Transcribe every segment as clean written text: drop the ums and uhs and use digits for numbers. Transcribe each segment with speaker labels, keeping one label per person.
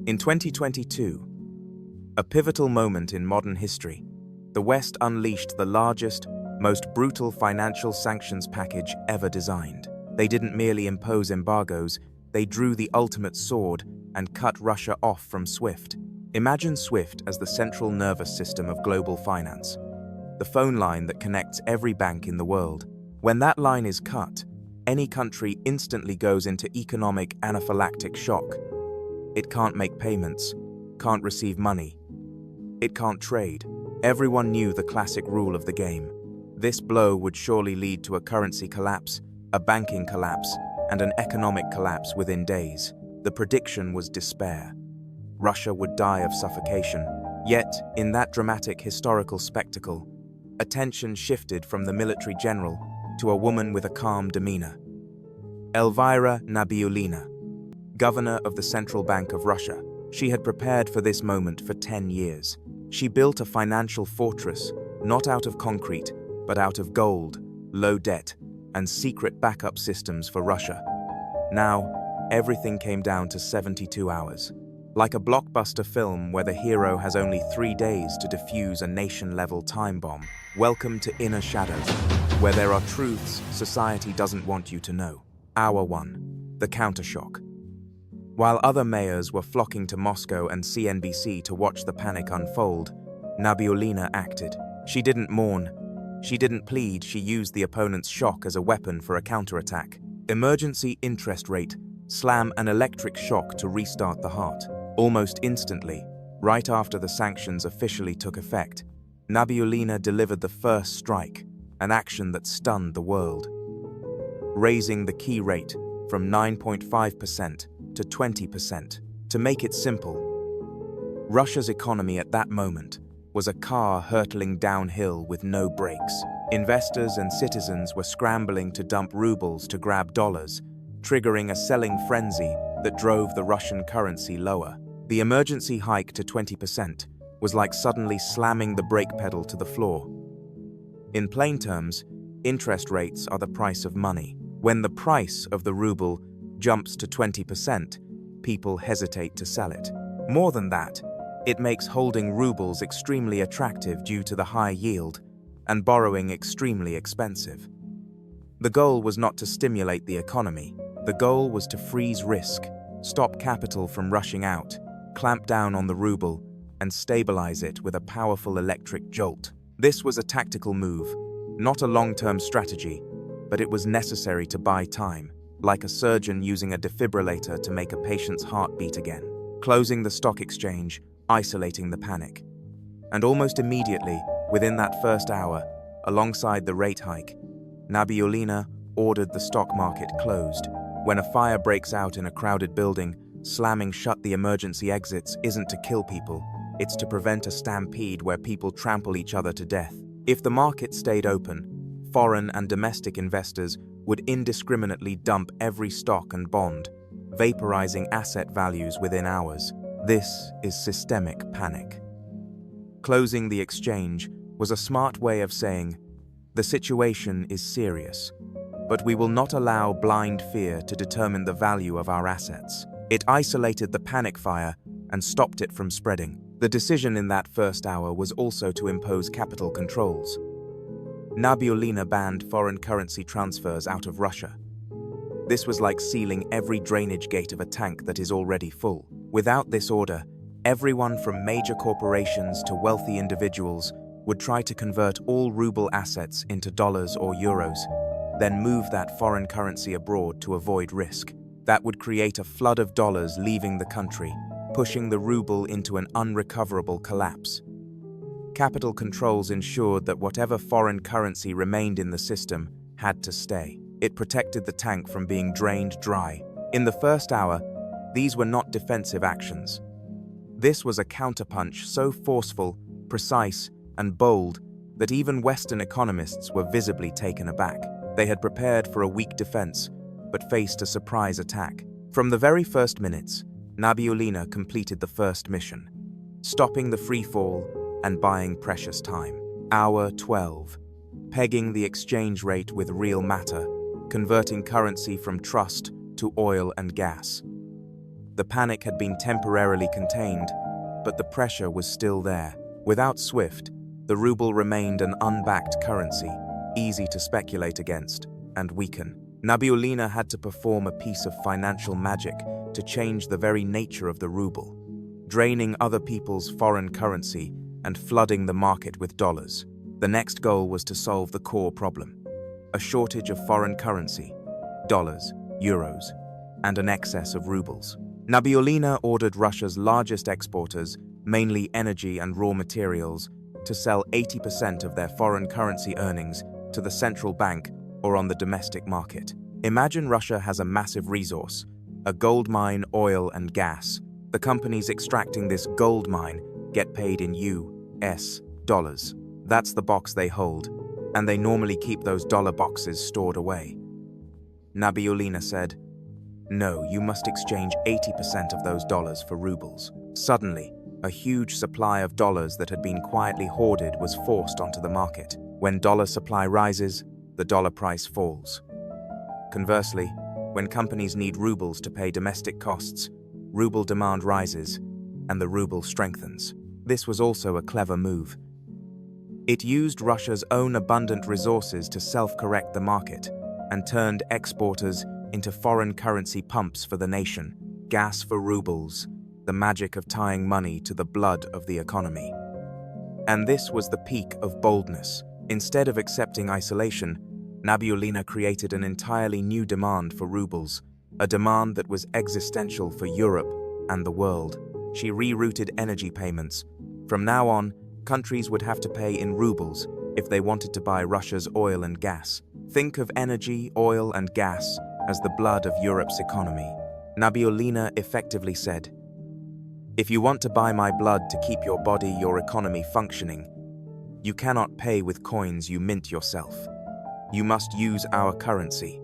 Speaker 1: In 2022, a pivotal moment in modern history, the West unleashed the largest, most brutal financial sanctions package ever designed. They didn't merely impose embargoes, they drew the ultimate sword and cut Russia off from SWIFT. Imagine SWIFT as the central nervous system of global finance, the phone line that connects every bank in the world. When that line is cut, any country instantly goes into economic anaphylactic shock. It can't make payments, can't receive money, it can't trade. Everyone knew the classic rule of the game. This blow would surely lead to a currency collapse, a banking collapse, and an economic collapse within days. The prediction was despair. Russia would die of suffocation. Yet, in that dramatic historical spectacle, attention shifted from the military general to a woman with a calm demeanor. Elvira Nabiullina, governor of the Central Bank of Russia. She had prepared for this moment for 10 years. She built a financial fortress, not out of concrete, but out of gold, low debt, and secret backup systems for Russia. Now, everything came down to 72 hours. Like a blockbuster film where the hero has only 3 days to defuse a nation-level time bomb. Welcome to Inner Shadows, where there are truths society doesn't want you to know. Hour 1. The countershock. While other mayors were flocking to Moscow and CNBC to watch the panic unfold, Nabiullina acted. She didn't mourn. She didn't plead. She used the opponent's shock as a weapon for a counterattack. Emergency interest rate, slam an electric shock to restart the heart. Almost instantly, right after the sanctions officially took effect, Nabiullina delivered the first strike, an action that stunned the world, raising the key rate from 9.5% to 20%. To make it simple, Russia's economy at that moment was a car hurtling downhill with no brakes. Investors and citizens were scrambling to dump rubles to grab dollars, triggering a selling frenzy that drove the Russian currency lower. The emergency hike to 20% was like suddenly slamming the brake pedal to the floor. In plain terms, interest rates are the price of money. When the price of the ruble jumps to 20%, people hesitate to sell it. More than that, it makes holding rubles extremely attractive due to the high yield, and borrowing extremely expensive. The goal was not to stimulate the economy. The goal was to freeze risk, stop capital from rushing out, clamp down on the ruble, and stabilize it with a powerful electric jolt. This was a tactical move, not a long-term strategy, but it was necessary to buy time, like a surgeon using a defibrillator to make a patient's heart beat again, closing the stock exchange, isolating the panic. And almost immediately, within that first hour, alongside the rate hike, Nabiullina ordered the stock market closed. When a fire breaks out in a crowded building, slamming shut the emergency exits isn't to kill people, it's to prevent a stampede where people trample each other to death. If the market stayed open, foreign and domestic investors would indiscriminately dump every stock and bond, vaporizing asset values within hours. This is systemic panic. Closing the exchange was a smart way of saying, the situation is serious, but we will not allow blind fear to determine the value of our assets. It isolated the panic fire and stopped it from spreading. The decision in that first hour was also to impose capital controls. Nabiullina banned foreign currency transfers out of Russia. This was like sealing every drainage gate of a tank that is already full. Without this order, everyone from major corporations to wealthy individuals would try to convert all ruble assets into dollars or euros, then move that foreign currency abroad to avoid risk. That would create a flood of dollars leaving the country, pushing the ruble into an unrecoverable collapse. Capital controls ensured that whatever foreign currency remained in the system had to stay. It protected the tank from being drained dry. In the first hour, these were not defensive actions. This was a counterpunch so forceful, precise, and bold that even Western economists were visibly taken aback. They had prepared for a weak defense, but faced a surprise attack. From the very first minutes, Nabiullina completed the first mission, stopping the free fall and buying precious time. Hour 12. Pegging the exchange rate with real matter, converting currency from trust to oil and gas. The panic had been temporarily contained, but the pressure was still there. Without SWIFT, the ruble remained an unbacked currency, easy to speculate against and weaken. Nabiullina had to perform a piece of financial magic to change the very nature of the ruble, draining other people's foreign currency and flooding the market with dollars. The next goal was to solve the core problem: a shortage of foreign currency, dollars, euros, and an excess of rubles. Nabiullina ordered Russia's largest exporters, mainly energy and raw materials, to sell 80% of their foreign currency earnings to the central bank or on the domestic market. Imagine Russia has a massive resource, a gold mine, oil, and gas. The companies extracting this gold mine get paid in US dollars. That's the box they hold, and they normally keep those dollar boxes stored away. Nabiullina said, "No, you must exchange 80% of those dollars for rubles." Suddenly, a huge supply of dollars that had been quietly hoarded was forced onto the market. When dollar supply rises, the dollar price falls. Conversely, when companies need rubles to pay domestic costs, ruble demand rises, and the ruble strengthens. This was also a clever move. It used Russia's own abundant resources to self-correct the market and turned exporters into foreign currency pumps for the nation. Gas for rubles, the magic of tying money to the blood of the economy. And this was the peak of boldness. Instead of accepting isolation, Nabiullina created an entirely new demand for rubles, a demand that was existential for Europe and the world. She rerouted energy payments. From now on, countries would have to pay in rubles if they wanted to buy Russia's oil and gas. Think of energy, oil, and gas as the blood of Europe's economy. Nabiullina effectively said, "If you want to buy my blood to keep your body, your economy functioning, you cannot pay with coins you mint yourself. You must use our currency,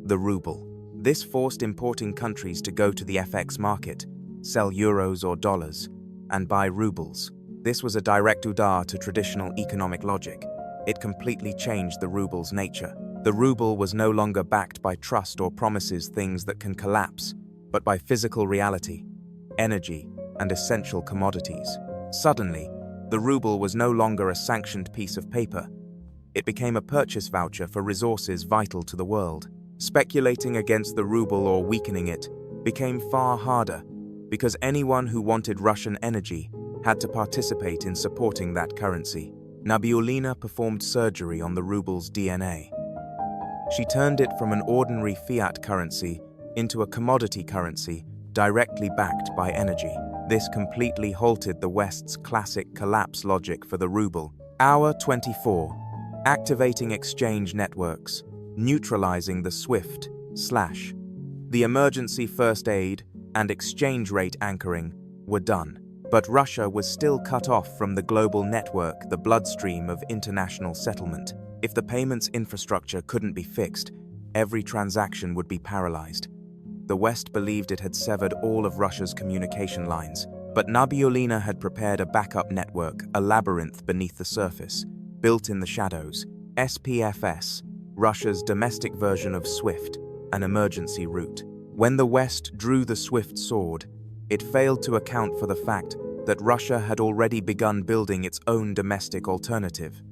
Speaker 1: the ruble." This forced importing countries to go to the FX market, sell euros or dollars, and buy rubles. This was a direct coup to traditional economic logic. It completely changed the ruble's nature. The ruble was no longer backed by trust or promises, things that can collapse, but by physical reality, energy, and essential commodities. Suddenly, the ruble was no longer a sanctioned piece of paper. It became a purchase voucher for resources vital to the world. Speculating against the ruble or weakening it became far harder because anyone who wanted Russian energy had to participate in supporting that currency. Nabiullina performed surgery on the ruble's DNA. She turned it from an ordinary fiat currency into a commodity currency directly backed by energy. This completely halted the West's classic collapse logic for the ruble. Hour 24. Activating exchange networks, neutralizing the SWIFT, the emergency first aid, and exchange rate anchoring were done. But Russia was still cut off from the global network, the bloodstream of international settlement. If the payments infrastructure couldn't be fixed, every transaction would be paralyzed. The West believed it had severed all of Russia's communication lines, but Nabiullina had prepared a backup network, a labyrinth beneath the surface, built in the shadows. SPFS, Russia's domestic version of SWIFT, an emergency route. When the West drew the SWIFT sword, it failed to account for the fact that Russia had already begun building its own domestic alternative.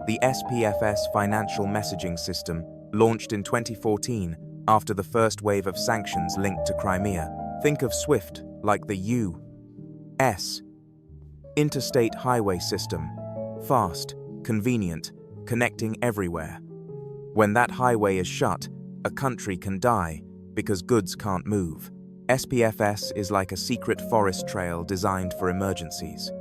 Speaker 1: The SPFS financial messaging system launched in 2014 after the first wave of sanctions linked to Crimea. Think of SWIFT like the U.S. interstate highway system, fast, convenient, connecting everywhere. When that highway is shut, a country can die because goods can't move. SPFS is like a secret forest trail designed for emergencies.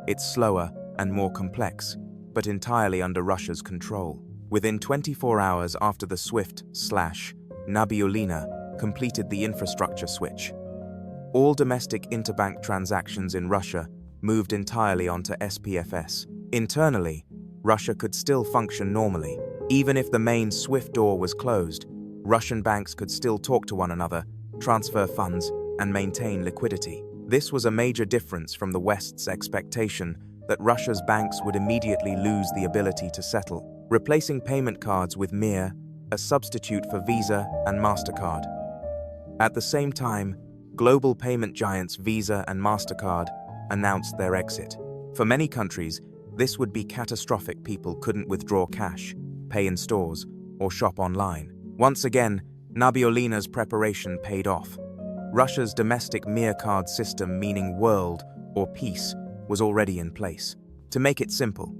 Speaker 1: It's slower and more complex, but entirely under Russia's control. Within 24 hours after the SWIFT, Nabiullina completed the infrastructure switch. All domestic interbank transactions in Russia moved entirely onto SPFS. Internally, Russia could still function normally. Even if the main SWIFT door was closed, Russian banks could still talk to one another, transfer funds, and maintain liquidity. This was a major difference from the West's expectation that Russia's banks would immediately lose the ability to settle, replacing payment cards with Mir, a substitute for Visa and MasterCard. At the same time, Global payment giants Visa and MasterCard announced their exit. For many countries, this would be catastrophic. People couldn't withdraw cash, pay in stores, or shop online. Once again, Nabiullina's preparation paid off. Russia's domestic Mir card system, meaning world or peace, was already in place. To make it simple,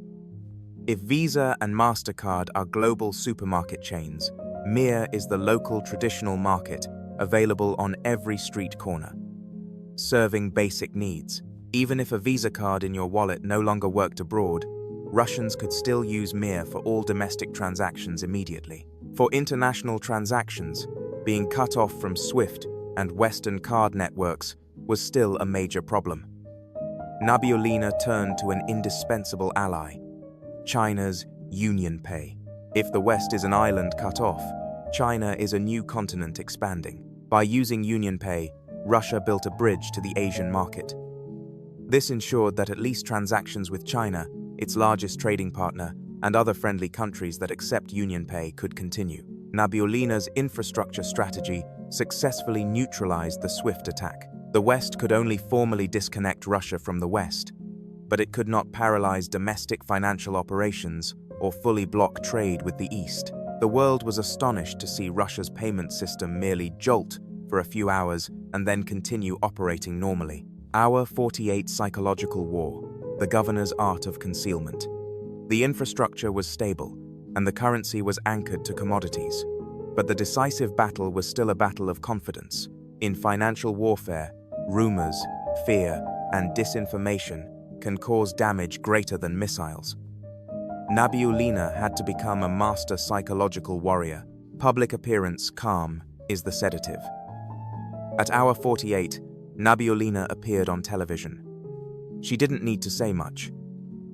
Speaker 1: if Visa and MasterCard are global supermarket chains, Mir is the local traditional market available on every street corner, serving basic needs. Even if a Visa card in your wallet no longer worked abroad, Russians could still use Mir for all domestic transactions immediately. For international transactions, being cut off from SWIFT and Western card networks was still a major problem. Nabiullina turned to an indispensable ally, China's UnionPay. If the West is an island cut off, China is a new continent expanding. By using UnionPay, Russia built a bridge to the Asian market. This ensured that at least transactions with China, its largest trading partner, and other friendly countries that accept UnionPay could continue. Nabiullina's infrastructure strategy successfully neutralized the SWIFT attack. The West could only formally disconnect Russia from the West, but it could not paralyze domestic financial operations or fully block trade with the East. The world was astonished to see Russia's payment system merely jolt for a few hours and then continue operating normally. Hour 48 Psychological War, the governor's art of concealment. The infrastructure was stable, and the currency was anchored to commodities. But the decisive battle was still a battle of confidence. In financial warfare, rumors, fear, and disinformation can cause damage greater than missiles. Nabiullina had to become a master psychological warrior. Public appearance calm is the sedative. At hour 48, Nabiullina appeared on television. She didn't need to say much.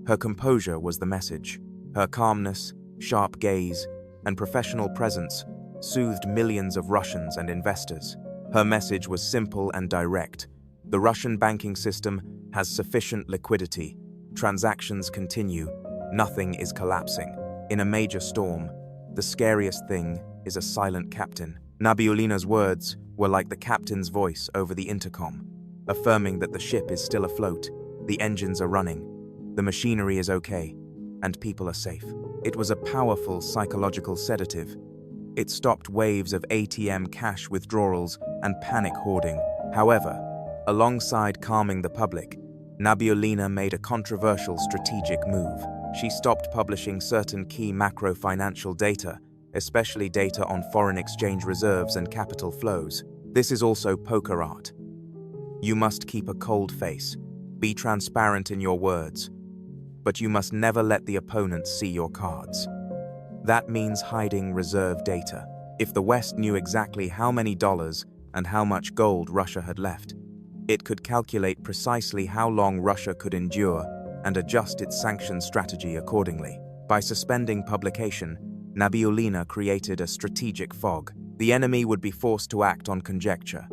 Speaker 1: Her composure was the message. Her calmness, sharp gaze, and professional presence soothed millions of Russians and investors. Her message was simple and direct. The Russian banking system has sufficient liquidity. Transactions continue. Nothing is collapsing. In a major storm, the scariest thing is a silent captain. Nabiullina's words were like the captain's voice over the intercom, affirming that the ship is still afloat, the engines are running, the machinery is okay, and people are safe. It was a powerful psychological sedative. It stopped waves of ATM cash withdrawals and panic hoarding. However, alongside calming the public, Nabiullina made a controversial strategic move. She stopped publishing certain key macro-financial data, especially data on foreign exchange reserves and capital flows. This is also poker art. You must keep a cold face, be transparent in your words, but you must never let the opponent see your cards. That means hiding reserve data. If the West knew exactly how many dollars and how much gold Russia had left, it could calculate precisely how long Russia could endure and adjust its sanctions strategy accordingly. By suspending publication, Nabiullina created a strategic fog. The enemy would be forced to act on conjecture.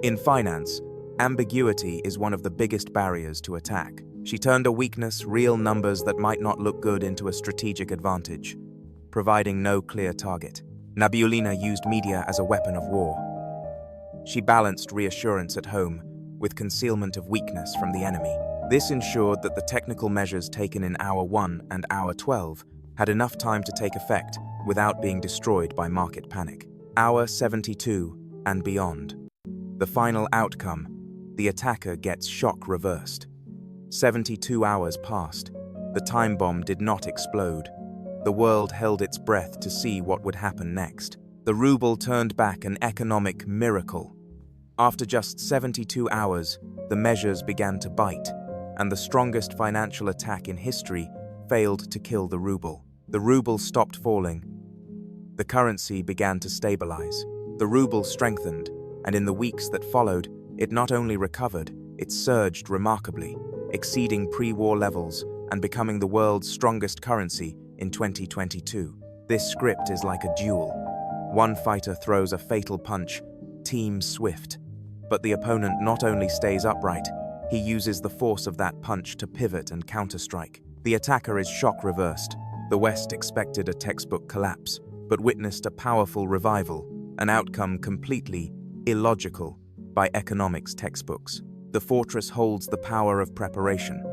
Speaker 1: In finance, ambiguity is one of the biggest barriers to attack. She turned a weakness, real numbers that might not look good, into a strategic advantage, providing no clear target. Nabiullina used media as a weapon of war. She balanced reassurance at home with concealment of weakness from the enemy. This ensured that the technical measures taken in hour 1 and hour 12 had enough time to take effect without being destroyed by market panic. Hour 72 and beyond. The final outcome, the attacker gets shock reversed. 72 hours passed. The time bomb did not explode. The world held its breath to see what would happen next. The ruble turned back, an economic miracle. After just 72 hours, the measures began to bite, and the strongest financial attack in history failed to kill the ruble. The ruble stopped falling. The currency began to stabilize. The ruble strengthened, and in the weeks that followed, it not only recovered, it surged remarkably, exceeding pre-war levels and becoming the world's strongest currency in 2022. This script is like a duel. One fighter throws a fatal punch, Team Swift. But the opponent not only stays upright, he uses the force of that punch to pivot and counterstrike. The attacker is shock reversed. The West expected a textbook collapse, but witnessed a powerful revival, an outcome completely illogical, by economics textbooks. The fortress holds the power of preparation.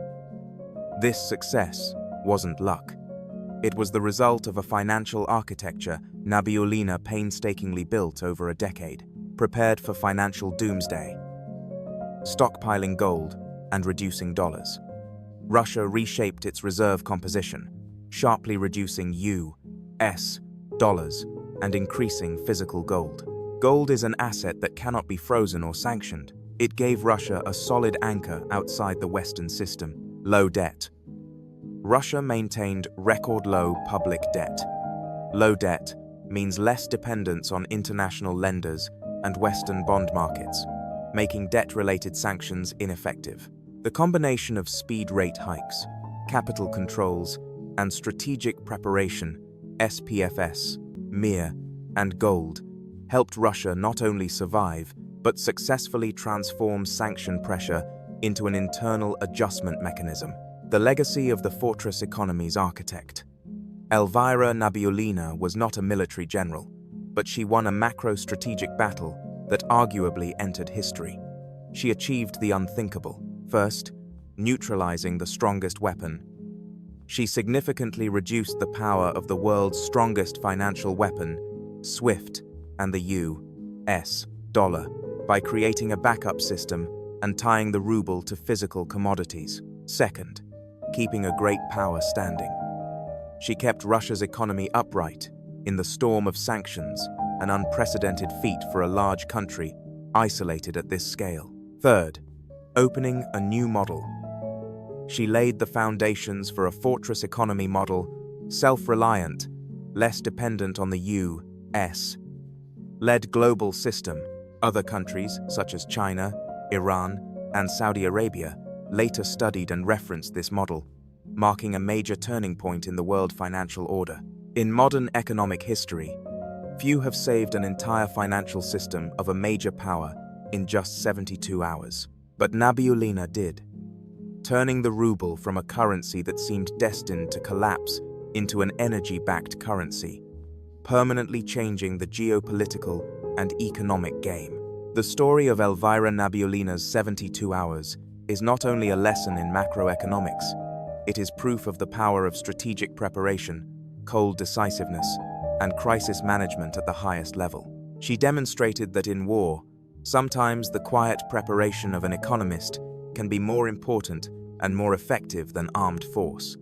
Speaker 1: This success wasn't luck. It was the result of a financial architecture Nabiullina painstakingly built over a decade, prepared for financial doomsday. Stockpiling gold and reducing dollars. Russia reshaped its reserve composition, sharply reducing U.S. dollars and increasing physical gold. Gold is an asset that cannot be frozen or sanctioned. It gave Russia a solid anchor outside the Western system. Low debt. Russia maintained record-low public debt. Low debt means less dependence on international lenders and Western bond markets, making debt-related sanctions ineffective. The combination of speed rate hikes, capital controls, and strategic preparation, SPFS, MIR, and gold, helped Russia not only survive, but successfully transform sanction pressure into an internal adjustment mechanism. The legacy of the fortress economy's architect. Elvira Nabiullina was not a military general, but she won a macro-strategic battle that arguably entered history. She achieved the unthinkable. First, neutralizing the strongest weapon. She significantly reduced the power of the world's strongest financial weapon, SWIFT, and the U.S. dollar, by creating a backup system and tying the ruble to physical commodities. Second, keeping a great power standing. She kept Russia's economy upright in the storm of sanctions, an unprecedented feat for a large country isolated at this scale. Third, opening a new model. She laid the foundations for a fortress economy model, self-reliant, less dependent on the U.S.-led global system. Other countries, such as China, Iran, and Saudi Arabia, later studied and referenced this model, marking a major turning point in the world financial order. In modern economic history, few have saved an entire financial system of a major power in just 72 hours. But Nabiullina did, turning the ruble from a currency that seemed destined to collapse into an energy-backed currency, permanently changing the geopolitical and economic game. The story of Elvira Nabiullina's 72 hours is not only a lesson in macroeconomics, it is proof of the power of strategic preparation, cold decisiveness, and crisis management at the highest level. She demonstrated that in war, sometimes the quiet preparation of an economist can be more important and more effective than armed force.